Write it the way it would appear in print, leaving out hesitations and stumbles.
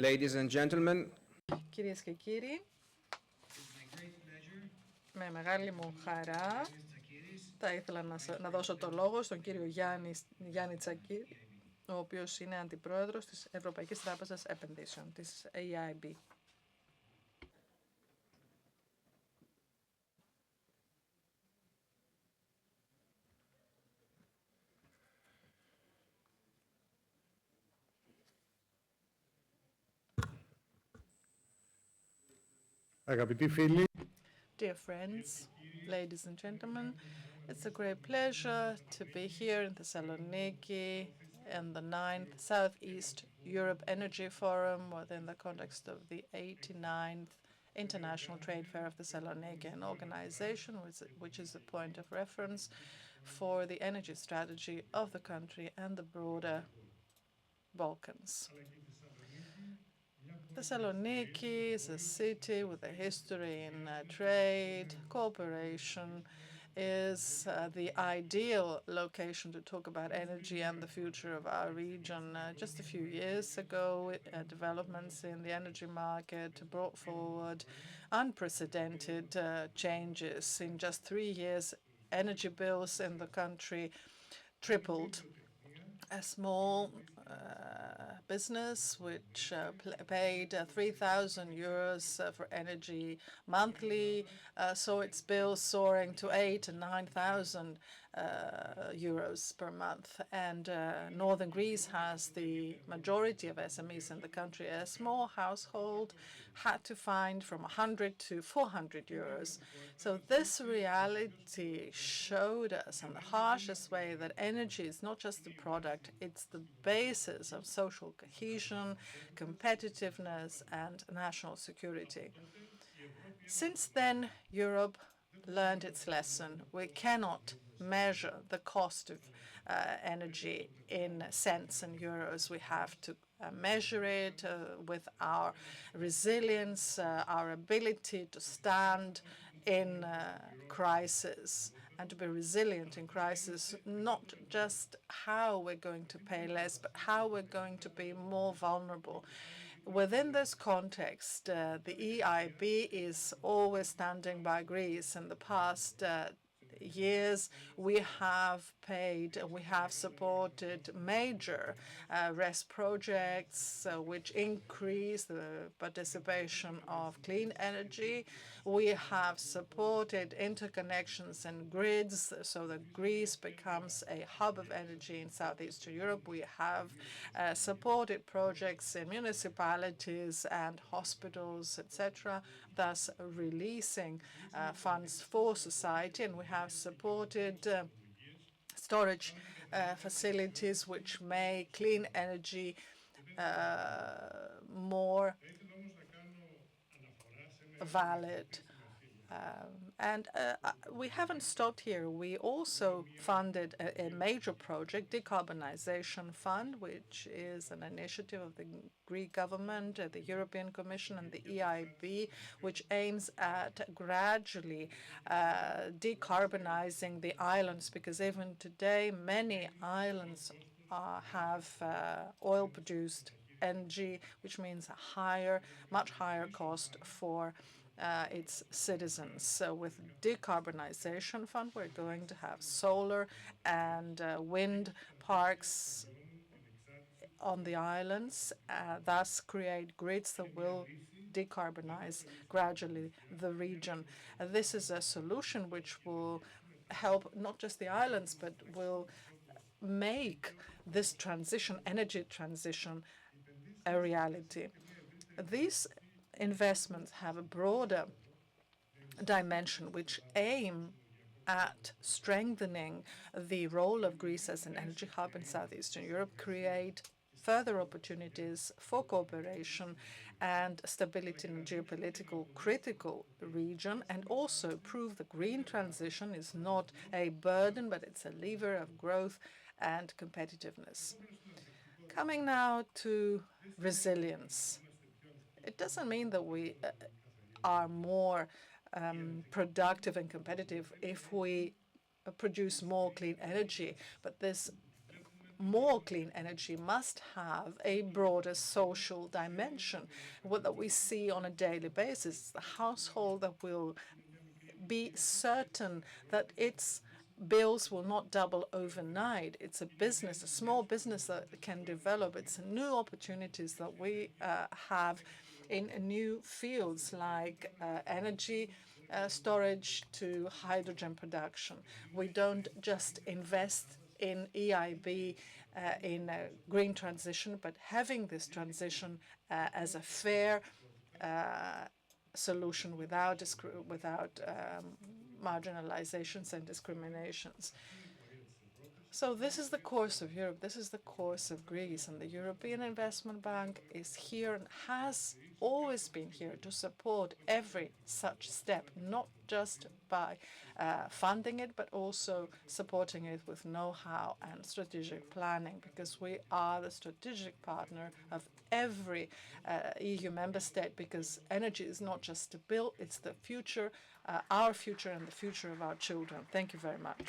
Ladies and gentlemen, Κυρίες και κύριοι, με μεγάλη μου χαρά θα ήθελα να δώσω το λόγο στον κύριο Γιάννη Τσακίρη, ο οποίος είναι αντιπρόεδρος της Ευρωπαϊκής Τράπεζας Επενδύσεων, της EIB. Αγαπητοί φίλοι, Dear friends, ladies and gentlemen, it's a great pleasure to be here in Thessaloniki in the 9th Southeast Europe Energy Forum within the context of the 89th International Trade Fair of Thessaloniki, an organization which is a point of reference for the energy strategy of the country and the broader Balkans. Thessaloniki is a city with a history in trade, cooperation, is the ideal location to talk about energy and the future of our region. Just a few years ago, developments in the energy market brought forward unprecedented changes. In just 3 years, energy bills in the country tripled. A small business which paid 3,000 euros for energy monthly saw its bills soaring to 8,000 and 9,000 euros per month. And northern Greece has the majority of SMEs in the country. A small household had to find from 100 to 400 euros. So this reality showed us in the harshest way that energy is not just a product, it's the basis of social cohesion, competitiveness, and national security. Since then, Europe learned its lesson. We cannot measure the cost of energy in cents and euros. We have to measure it with our resilience, our ability to stand in crisis and to be resilient in crisis, not just how we're going to pay less, but how we're going to be more vulnerable. Within this context, the EIB is always standing by Greece. In the past years, we have supported major RES projects which increase the participation of clean energy. We have supported interconnections and grids so that Greece becomes a hub of energy in Southeastern Europe. We have supported projects in municipalities and hospitals, etc., thus releasing funds for society. And we have supported storage facilities which make clean energy more valid. And we haven't stopped here. We also funded a major project, Decarbonization Fund, which is an initiative of the Greek government, the European Commission, and the EIB, which aims at gradually decarbonizing the islands, because even today, many islands have oil-produced energy, which means a much higher cost for its citizens. So with Decarbonization Fund, we're going to have solar and wind parks on the islands, thus create grids that will decarbonize gradually the region. This is a solution which will help not just the islands, but will make this energy transition, a reality. These investments have a broader dimension which aim at strengthening the role of Greece as an energy hub in Southeastern Europe, create further opportunities for cooperation and stability in a geopolitical critical region, and also prove the green transition is not a burden, but it's a lever of growth and competitiveness. Coming now to resilience. It doesn't mean that we are more productive and competitive if we produce more clean energy, but this more clean energy must have a broader social dimension. What that we see on a daily basis, the household that will be certain that its bills will not double overnight. It's a business, a small business that can develop. It's new opportunities that we have in new fields like energy storage to hydrogen production. We don't just invest in EIB in a green transition, but having this transition as a fair solution without marginalizations and discriminations. So this is the course of Europe. This is the course of Greece. And the European Investment Bank is here and has always been here to support every such step, not just by funding it, but also supporting it with know-how and strategic planning, because we are the strategic partner of every EU member state, because energy is not just a bill, it's the future, our future and the future of our children. Thank you very much.